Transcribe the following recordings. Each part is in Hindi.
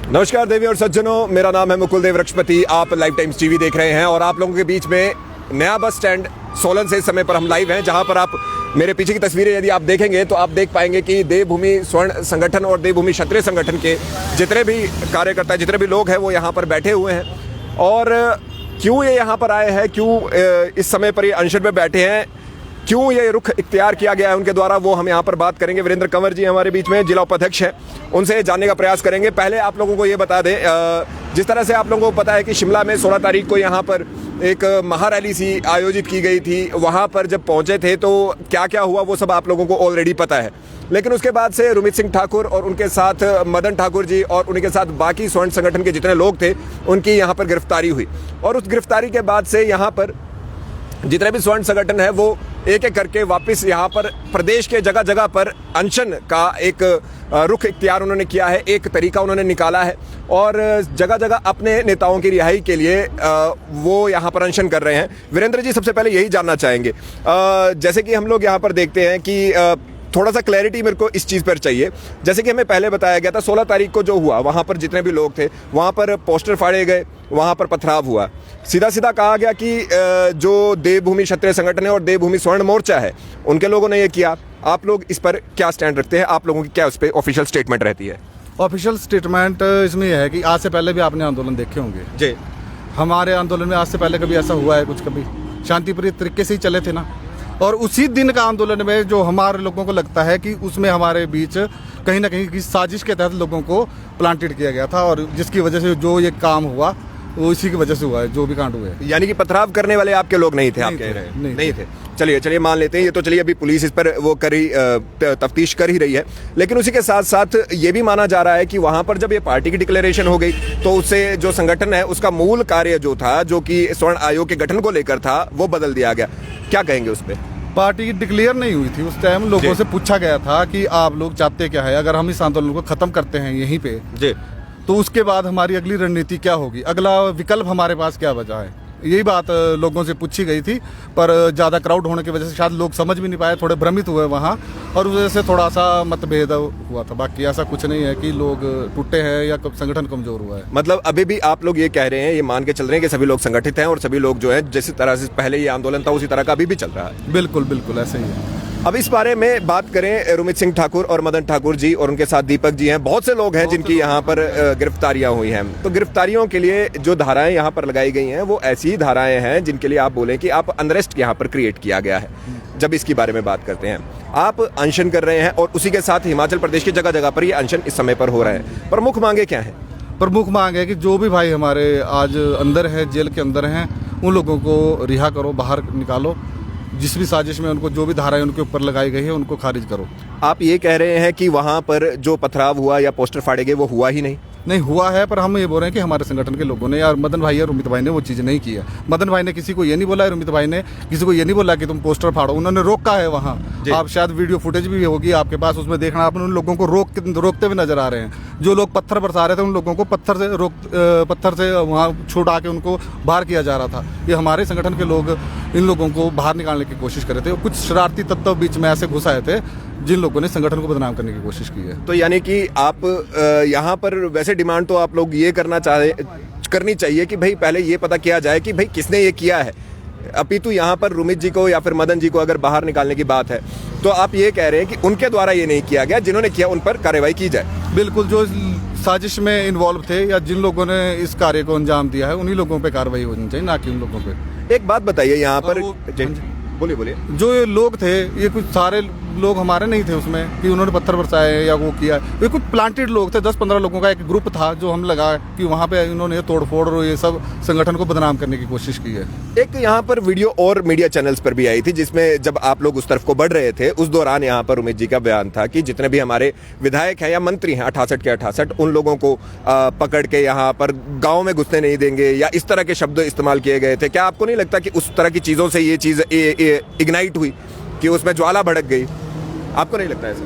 नमस्कार देवी और सज्जनों, मेरा नाम है मुकुल देव रक्षपति। आप लाइव टाइम्स टीवी देख रहे हैं और आप लोगों के बीच में नया बस स्टैंड सोलन से इस समय पर हम लाइव हैं, जहां पर आप मेरे पीछे की तस्वीरें यदि आप देखेंगे तो आप देख पाएंगे कि देवभूमि स्वर्ण संगठन और देवभूमि क्षत्रिय संगठन के जितने भी कार्यकर्ता, जितने भी लोग हैं वो यहाँ पर बैठे हुए हैं। और क्यों ये यहाँ पर आए हैं, क्यों इस समय पर ये अनशन में बैठे हैं, क्यों ये रुख इख्तियार किया गया है उनके द्वारा, वो हम यहाँ पर बात करेंगे। वीरेंद्र कंवर जी हमारे बीच में जिला उपाध्यक्ष हैं, उनसे जानने का प्रयास करेंगे। पहले आप लोगों को ये बता दें, जिस तरह से आप लोगों को पता है कि शिमला में 16 तारीख को यहाँ पर एक महारैली सी आयोजित की गई थी। वहाँ पर जब पहुँचे थे तो क्या क्या हुआ वो सब आप लोगों को ऑलरेडी पता है। लेकिन उसके बाद से रुमित सिंह ठाकुर और उनके साथ मदन ठाकुर जी और उनके साथ बाकी स्वर्ण संगठन के जितने लोग थे उनकी यहाँ पर गिरफ्तारी हुई। और उस गिरफ्तारी के बाद से यहाँ पर जितने भी स्वर्ण संगठन है वो एक एक करके वापस यहाँ पर प्रदेश के जगह जगह पर अनशन का एक रुख इख्तियार उन्होंने किया है, एक तरीका उन्होंने निकाला है और जगह जगह अपने नेताओं की रिहाई के लिए वो यहाँ पर अनशन कर रहे हैं। वीरेंद्र जी, सबसे पहले यही जानना चाहेंगे, जैसे कि हम लोग यहाँ पर देखते हैं कि थोड़ा सा क्लैरिटी मेरे को इस चीज़ पर चाहिए। जैसे कि हमें पहले बताया गया था 16 तारीख को जो हुआ, वहाँ पर जितने भी लोग थे वहाँ पर पोस्टर फाड़े गए, वहाँ पर पथराव हुआ। सीधा सीधा कहा गया कि जो देवभूमि क्षत्रिय संगठन है और देवभूमि स्वर्ण मोर्चा है उनके लोगों ने ये किया। आप लोग इस पर क्या स्टैंड रखते हैं? आप लोगों की क्या उस पर ऑफिशियल स्टेटमेंट रहती है? ऑफिशियल स्टेटमेंट इसमें यह है कि आज से पहले भी आपने आंदोलन देखे होंगे जी। हमारे आंदोलन में आज से पहले कभी ऐसा हुआ है? कुछ कभी शांतिप्रिय तरीके से ही चले थे ना। और उसी दिन का आंदोलन में जो हमारे लोगों को लगता है कि उसमें हमारे बीच कहीं ना कहीं की साजिश के तहत लोगों को प्लांटेड किया गया था और जिसकी वजह से जो ये काम हुआ वो इसी की वजह से हुआ है, जो भी कांड हुए। यानी कि पथराव करने वाले आपके लोग नहीं थे, आप कह रहे हैं? नहीं थे। चलिए मान लेते हैं ये तो। चलिए, अभी पुलिस इस पर वो तफ्तीश कर ही रही है। लेकिन उसी के साथ साथ ये भी माना जा रहा है कि वहां पर जब ये पार्टी की डिक्लेरेशन हो गई तो उससे जो संगठन है उसका मूल कार्य जो था, जो कि स्वर्ण आयोग के गठन को लेकर था, वो बदल दिया गया। क्या कहेंगे उस पर? पार्टी डिक्लेयर नहीं हुई थी उस टाइम। लोगों से पूछा गया था कि आप लोग चाहते क्या है, अगर हम इस आंदोलन को खत्म करते हैं यहीं पे जी, तो उसके बाद हमारी अगली रणनीति क्या होगी, अगला विकल्प हमारे पास क्या बचा है। यही बात लोगों से पूछी गई थी, पर ज़्यादा क्राउड होने की वजह से शायद लोग समझ भी नहीं पाए, थोड़े भ्रमित हुए वहाँ, और उस वजह से थोड़ा सा मतभेद हुआ था। बाकी ऐसा कुछ नहीं है कि लोग टूटे हैं या संगठन कमजोर हुआ है। मतलब अभी भी आप लोग ये कह रहे हैं, ये मान के चल रहे हैं कि सभी लोग संगठित हैं और सभी लोग जो है जिस तरह से पहले ये आंदोलन था उसी तरह का अभी भी चल रहा है? बिल्कुल बिल्कुल ऐसे ही है। अब इस बारे में बात करें, रुमित सिंह ठाकुर और मदन ठाकुर जी और उनके साथ दीपक जी हैं, बहुत से लोग हैं जिनकी यहाँ पर गिरफ्तारियां हुई हैं। तो गिरफ्तारियों के लिए जो धाराएं यहाँ पर लगाई गई हैं वो ऐसी ही धाराएं हैं जिनके लिए आप बोलें कि आप अनरेस्ट यहाँ पर क्रिएट किया गया है। जब इसकी बारे में बात करते हैं, आप अनशन कर रहे हैं और उसी के साथ हिमाचल प्रदेश की जगह जगह पर ये अनशन इस समय पर हो रहे हैं। प्रमुख मांगे क्या है? प्रमुख मांग है कि जो भी भाई हमारे आज अंदर है, जेल के अंदर हैं, उन लोगों को रिहा करो, बाहर निकालो। जिस भी साजिश में उनको जो भी धाराएं उनके ऊपर लगाई गई है उनको खारिज करो। आप ये कह रहे हैं कि वहाँ पर जो पथराव हुआ या पोस्टर फाड़े गए वो हुआ ही नहीं हुआ है, पर हम ये बोल रहे हैं कि हमारे संगठन के लोगों ने या मदन भाई या रुमित भाई ने वो चीज़ नहीं किया। मदन भाई ने किसी को ये नहीं बोला, रुमित भाई ने किसी को ये नहीं बोला कि तुम पोस्टर फाड़ो। उन्होंने रोका है वहाँ। आप शायद वीडियो फुटेज भी होगी आपके पास, उसमें देखना आप उन लोगों को रोकते हुए नजर आ रहे हैं। जो लोग पत्थर बरसा रहे थे उन लोगों को पत्थर से वहाँ छुड़ा के उनको बाहर किया जा रहा था। ये हमारे संगठन के लोग इन लोगों को बाहर निकालने की कोशिश कर रहे थे। कुछ शरारती तत्व बीच में ऐसे घुस आए थे जिन लोगों ने संगठन को बदनाम करने की कोशिश की है। तो यानी कि आप यहाँ पर वैसे डिमांड तो आप लोग ये करनी चाहिए कि भाई पहले ये पता किया जाए कि भाई किसने ये किया है। अपितु यहाँ पर रुमित जी को या फिर मदन जी को अगर बाहर निकालने की बात है तो आप ये कह रहे हैं कि उनके द्वारा ये नहीं किया गया, जिन्होंने किया उन पर कार्रवाई की जाए। बिल्कुल, जो साजिश में इन्वॉल्व थे या जिन लोगों ने इस कार्य को अंजाम दिया है उन्हीं लोगों पे कार्रवाई होनी चाहिए, ना कि उन लोगों पे। एक बात बताइए यहाँ पर, बोलिए। जो ये लोग थे ये कुछ सारे लोग हमारे नहीं थे उसमें कि उन्होंने पत्थर बरसाए या वो किया। ये कुछ प्लांटेड लोग थे, 10-15 लोगों का एक ग्रुप था जो हम लगा कि वहाँ पे इन्होंने तोड़फोड़ और ये सब संगठन को बदनाम करने की कोशिश की है। एक यहाँ पर वीडियो और मीडिया चैनल्स पर भी आई थी जिसमें जब आप लोग उस तरफ को बढ़ रहे थे उस दौरान यहाँ पर उमेश जी का बयान था कि जितने भी हमारे विधायक हैं या मंत्री हैं 68 के 68 उन लोगों को पकड़ के यहाँ पर गाँव में घुसने नहीं देंगे या इस तरह के शब्द इस्तेमाल किए गए थे। क्या आपको नहीं लगता कि उस तरह की चीज़ों से ये चीज़ इग्नाइट हुई, कि उसमें ज्वाला भड़क गई? आपको नहीं लगता ऐसा?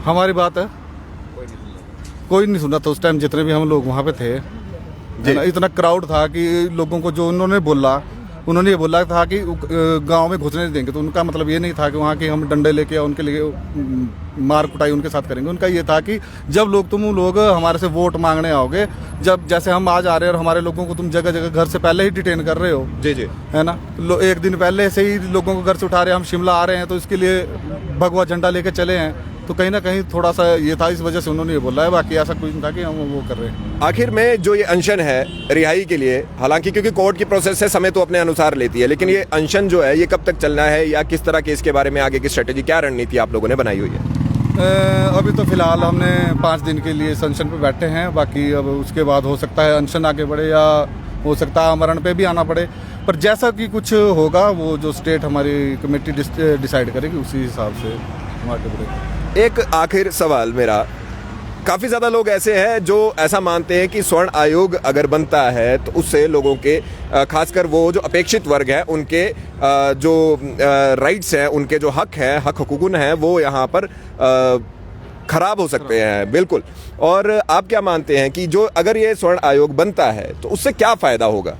हमारी बात है कोई नहीं सुना था उस टाइम। जितने भी हम लोग वहाँ पे थे, इतना क्राउड था कि लोगों को जो उन्होंने ये बोला था कि गांव में घुसने नहीं देंगे, तो उनका मतलब ये नहीं था कि वहाँ के हम डंडे लेके उनके लिए मार कुटाई उनके साथ करेंगे। उनका ये था कि जब तुम लोग हमारे से वोट मांगने आओगे, जब जैसे हम आज आ रहे हैं और हमारे लोगों को तुम जगह जगह घर से पहले ही डिटेन कर रहे हो, जी जी, है ना, एक दिन पहले से ही लोगों को घर से उठा रहे हैं, हम शिमला आ रहे हैं तो इसके लिए भगवा झंडा लेके चले हैं, तो कहीं ना कहीं थोड़ा सा ये था, इस वजह से उन्होंने ये बोला है। बाकी ऐसा कुछ नहीं था कि हम वो कर रहे हैं। आखिर में जो ये अनशन है रिहाई के लिए, हालांकि क्योंकि कोर्ट की प्रोसेस है, समय तो अपने अनुसार लेती है, लेकिन ये अनशन जो है ये कब तक चलना है या किस तरह के इसके बारे में आगे की स्ट्रेटेजी, क्या रणनीति आप लोगों ने बनाई हुई है? अभी तो फिलहाल हमने 5 दिन के लिए इस अनशन पे बैठे हैं। बाकी अब उसके बाद हो सकता है अनशन आगे बढ़े या हो सकता है आमरण पे भी आना पड़े, पर जैसा कि कुछ होगा वो जो स्टेट हमारी कमेटी डिसाइड करेगी उसी हिसाब से हम आगे बढ़ेंगे। एक आखिर सवाल मेरा, काफ़ी ज़्यादा लोग ऐसे हैं जो ऐसा मानते हैं कि स्वर्ण आयोग अगर बनता है तो उससे लोगों के खासकर वो जो अपेक्षित वर्ग है उनके जो राइट्स हैं, उनके जो हक हैं, हक हुकूक हैं, वो यहाँ पर खराब हो सकते हैं। बिल्कुल। और आप क्या मानते हैं कि जो अगर ये स्वर्ण आयोग बनता है तो उससे क्या फ़ायदा होगा?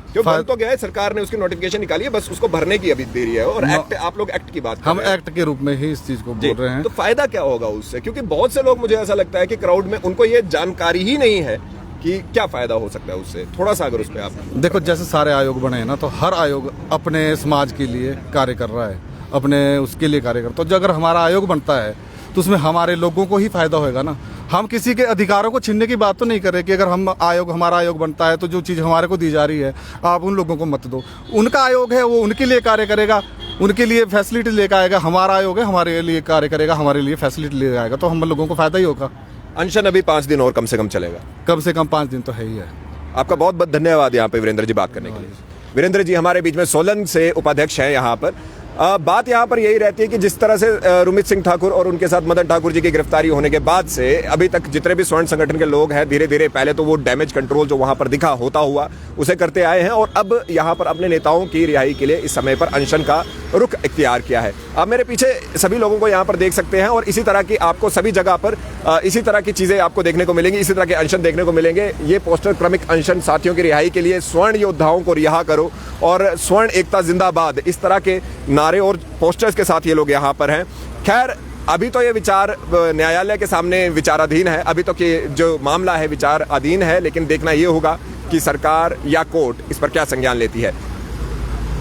क्यों बन तो गया है, सरकार ने उसकी नोटिफिकेशन निकाली है, बस उसको भरने की अभी देरी है। और एक्ट, आप लोग एक्ट की बात कर हम रहे हैं। एक्ट के रूप में ही इस चीज को बोल रहे हैं। तो फायदा क्या होगा उससे? क्योंकि बहुत से लोग, मुझे ऐसा लगता है कि क्राउड में उनको ये जानकारी ही नहीं है कि क्या फायदा हो सकता है उससे। थोड़ा सा अगर उस पर आप देखो, जैसे सारे आयोग बने हैं ना, तो हर आयोग अपने समाज के लिए कार्य कर रहा है, अपने उसके लिए कार्य कर, तो जो अगर हमारा आयोग बनता है तो उसमें हमारे लोगों को ही फायदा होगा ना। हम किसी के अधिकारों को छीनने की बात तो नहीं कर रहे कि अगर हमारा आयोग बनता है तो जो चीज़ हमारे को दी जा रही है आप उन लोगों को मत दो। उनका आयोग है, वो उनके लिए कार्य करेगा, उनके लिए फैसिलिटी लेकर आएगा। हमारा आयोग है, हमारे लिए कार्य करेगा, हमारे लिए फैसिलिटी लेकर आएगा, तो हम लोगों को फायदा ही होगा। अनशन अभी 5 दिन और कम से कम चलेगा? कम से कम 5 दिन तो है ही है। आपका बहुत बहुत धन्यवाद यहाँ पे वीरेंद्र जी बात करने के लिए। वीरेंद्र जी हमारे बीच में सोलन से उपाध्यक्ष हैं यहाँ पर। बात यहाँ पर यही रहती है कि जिस तरह से रुमित सिंह ठाकुर और उनके साथ मदन ठाकुर जी की गिरफ्तारी होने के बाद से अभी तक जितने भी स्वर्ण संगठन के लोग हैं, धीरे धीरे पहले तो वो डैमेज कंट्रोल जो वहाँ पर दिखा होता हुआ उसे करते आए हैं और अब यहाँ पर अपने नेताओं की रिहाई के लिए इस समय पर अनशन का रुख इख्तियार किया है। आप मेरे पीछे सभी लोगों को यहाँ पर देख सकते हैं और इसी तरह की आपको सभी जगह पर इसी तरह की चीज़ें आपको देखने को मिलेंगी, इसी तरह के अनशन देखने को मिलेंगे। ये पोस्टर क्रमिक अनशन साथियों की रिहाई के लिए, स्वर्ण योद्धाओं को रिहा करो और स्वर्ण एकता जिंदाबाद, इस तरह के नारे और पोस्टर्स के साथ ये लोग यहाँ पर हैं। खैर, अभी तो ये विचार न्यायालय के सामने विचाराधीन है, अभी तो कि जो मामला है विचाराधीन है, लेकिन देखना ये होगा कि सरकार या कोर्ट इस पर क्या संज्ञान लेती है।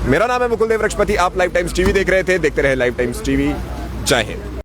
मेरा नाम है मुकुल देव वृक्षपति, आप लाइव टाइम्स टीवी देख रहे थे, देखते रहे लाइव टाइम्स टीवी। जय हिंद।